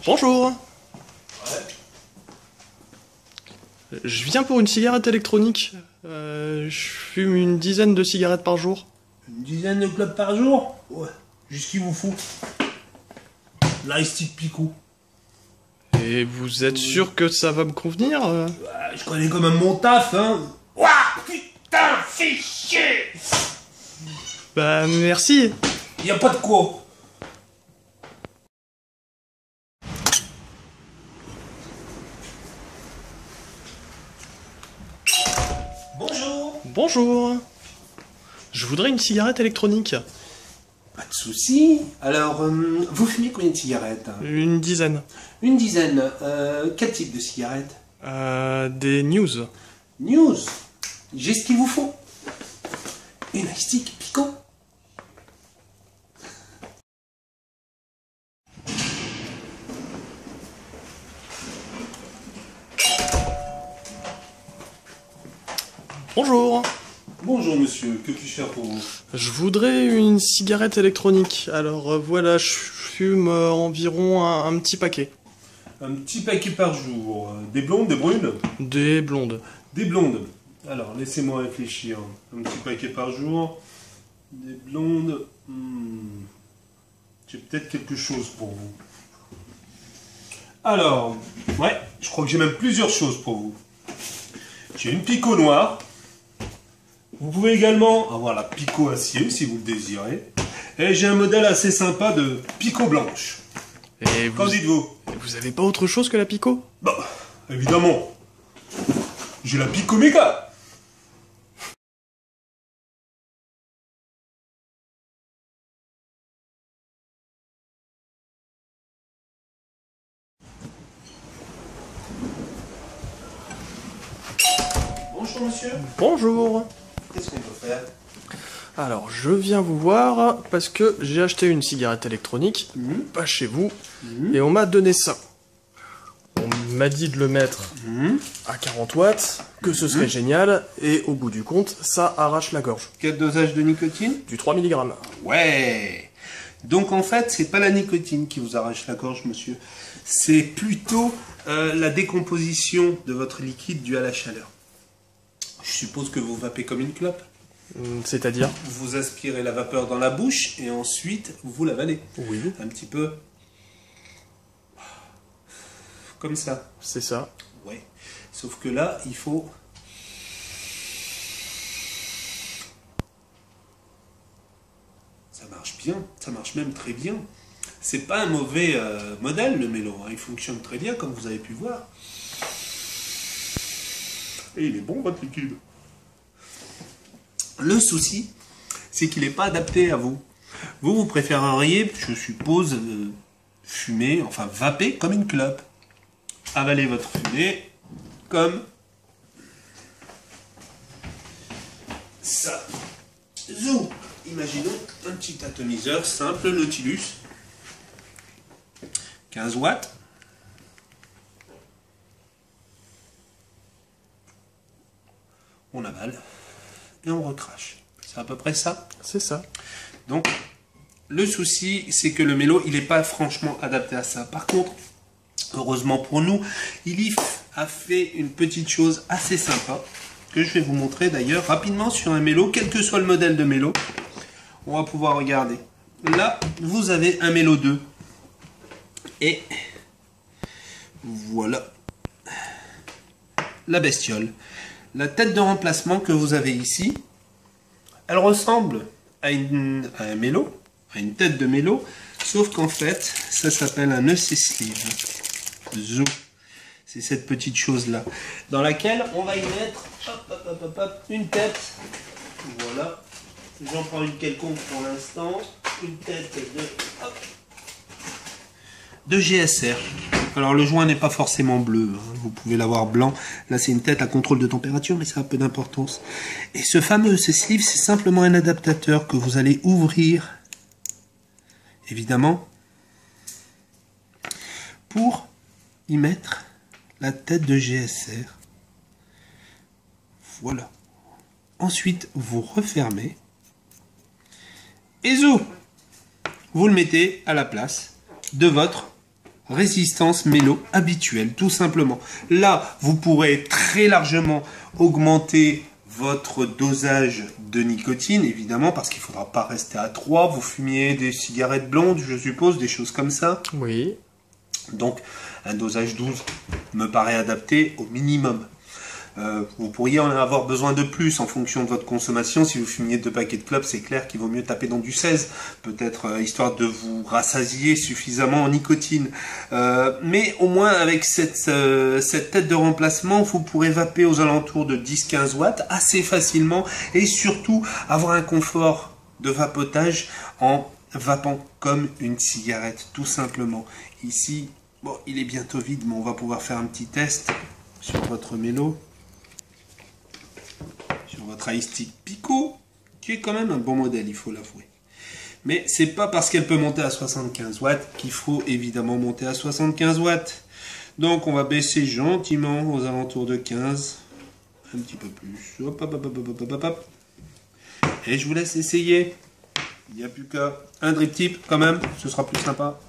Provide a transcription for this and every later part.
Bonjour. Ouais. Je viens pour une cigarette électronique. Je fume une dizaine de cigarettes par jour. Une dizaine de clopes par jour? Ouais. Juste ce qu'il vous faut. L'ice Pico. Et vous êtes sûr que ça va me convenir Je connais quand même mon taf, hein. Ouah, putain, fais chier. Bah merci. Y a pas de quoi. Bonjour. Bonjour. Je voudrais une cigarette électronique. Pas de soucis. Alors, vous fumez combien de cigarettes? Une dizaine. Une dizaine. Quel type de cigarette? Des news. News. J'ai ce qu'il vous faut. Une stick Pico. Bonjour. Bonjour monsieur, que puis-je faire pour vous? Je voudrais une cigarette électronique. Alors voilà, je fume environ un petit paquet. Un petit paquet par jour. Des blondes, des brunes? Des blondes. Des blondes. Alors, laissez-moi réfléchir. Un petit paquet par jour. Des blondes. J'ai peut-être quelque chose pour vous. Alors, ouais, je crois que j'ai même plusieurs choses pour vous. J'ai une Pico noire. Vous pouvez également avoir la Pico acier si vous le désirez. Et j'ai un modèle assez sympa de Pico blanche. Et Qu'en dites-vous? vous avez pas autre chose que la Pico? Bah, évidemment. J'ai la Pico Méga. Bonjour monsieur. Bonjour. Qu'est-ce qu'on peut faire? Alors, je viens vous voir parce que j'ai acheté une cigarette électronique, pas chez vous, et on m'a donné ça. On m'a dit de le mettre à 40 watts, que ce serait génial, et au bout du compte, ça arrache la gorge. Quel dosage de nicotine? Du 3 mg. Ouais. Donc en fait, c'est pas la nicotine qui vous arrache la gorge, monsieur. C'est plutôt la décomposition de votre liquide due à la chaleur. Je suppose que vous vapez comme une clope. C'est-à-dire? Vous aspirez la vapeur dans la bouche et ensuite vous l'avalez. Oui. Un petit peu. Comme ça. C'est ça. Ouais. Sauf que là, il faut... Ça marche bien. Ça marche même très bien. C'est pas un mauvais modèle, le mélo. Hein. Il fonctionne très bien, comme vous avez pu voir. Et il est bon, votre liquide. Le souci, c'est qu'il n'est pas adapté à vous. Vous préféreriez, je suppose, fumer, enfin vaper comme une clope. Avaler votre fumée comme ça. Zou, imaginons un petit atomiseur simple Nautilus. 15 watts. On avale et on recrache. C'est à peu près ça. C'est ça. Donc, le souci, c'est que le mélo, il n'est pas franchement adapté à ça. Par contre, heureusement pour nous, Ilif a fait une petite chose assez sympa, que je vais vous montrer d'ailleurs rapidement sur un mélo, quel que soit le modèle de mélo. On va pouvoir regarder. Là, vous avez un mélo 2. Et voilà la bestiole. La tête de remplacement que vous avez ici, elle ressemble à un mélo, à une tête de mélo, sauf qu'en fait, ça s'appelle un EC sleeve. Zou. C'est cette petite chose-là, dans laquelle on va y mettre une tête. Voilà. J'en prends une quelconque pour l'instant. Une tête de GSR. Alors le joint n'est pas forcément bleu, hein. Vous pouvez l'avoir blanc. Là c'est une tête à contrôle de température, mais ça a peu d'importance. Et ce fameux sleeve, c'est simplement un adaptateur que vous allez ouvrir, évidemment, pour y mettre la tête de GSR. Voilà. Ensuite, vous refermez. Et zou, vous le mettez à la place de votre résistance mélo habituelle, tout simplement. Là, vous pourrez très largement augmenter votre dosage de nicotine, évidemment, parce qu'il ne faudra pas rester à 3. Vous fumiez des cigarettes blondes, je suppose, des choses comme ça. Oui. Donc, un dosage 12 me paraît adapté au minimum. Vous pourriez en avoir besoin de plus en fonction de votre consommation. Si vous fumiez 2 paquets de clopes, c'est clair qu'il vaut mieux taper dans du 16, peut-être histoire de vous rassasier suffisamment en nicotine. Mais au moins avec cette tête de remplacement, vous pourrez vaper aux alentours de 10-15 watts assez facilement et surtout avoir un confort de vapotage en vapant comme une cigarette, tout simplement. Ici, bon, il est bientôt vide, mais on va pouvoir faire un petit test sur votre mélo. Sur votre iStick Pico, qui est quand même un bon modèle, il faut l'avouer. Mais c'est pas parce qu'elle peut monter à 75 watts qu'il faut évidemment monter à 75 watts. Donc on va baisser gentiment aux alentours de 15. Un petit peu plus. Hop, hop, hop, hop, hop, hop, hop. Et je vous laisse essayer. Il n'y a plus qu'à un drip tip quand même, ce sera plus sympa.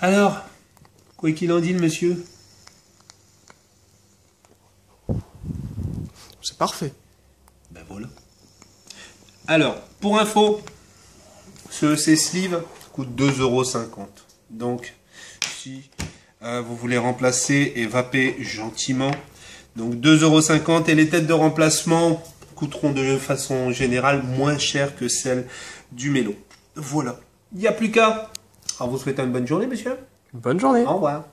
Alors, quoi qu'il en dise, monsieur? C'est parfait. Ben voilà. Alors, pour info, ce C-Sleeve coûte 2,50 €. Donc, si vous voulez remplacer et vaper gentiment, donc 2,50 € et les têtes de remplacement coûteront de façon générale moins cher que celles du mélo. Voilà. Il n'y a plus qu'à. Alors, vous souhaitez une bonne journée, monsieur? Bonne journée. Au revoir.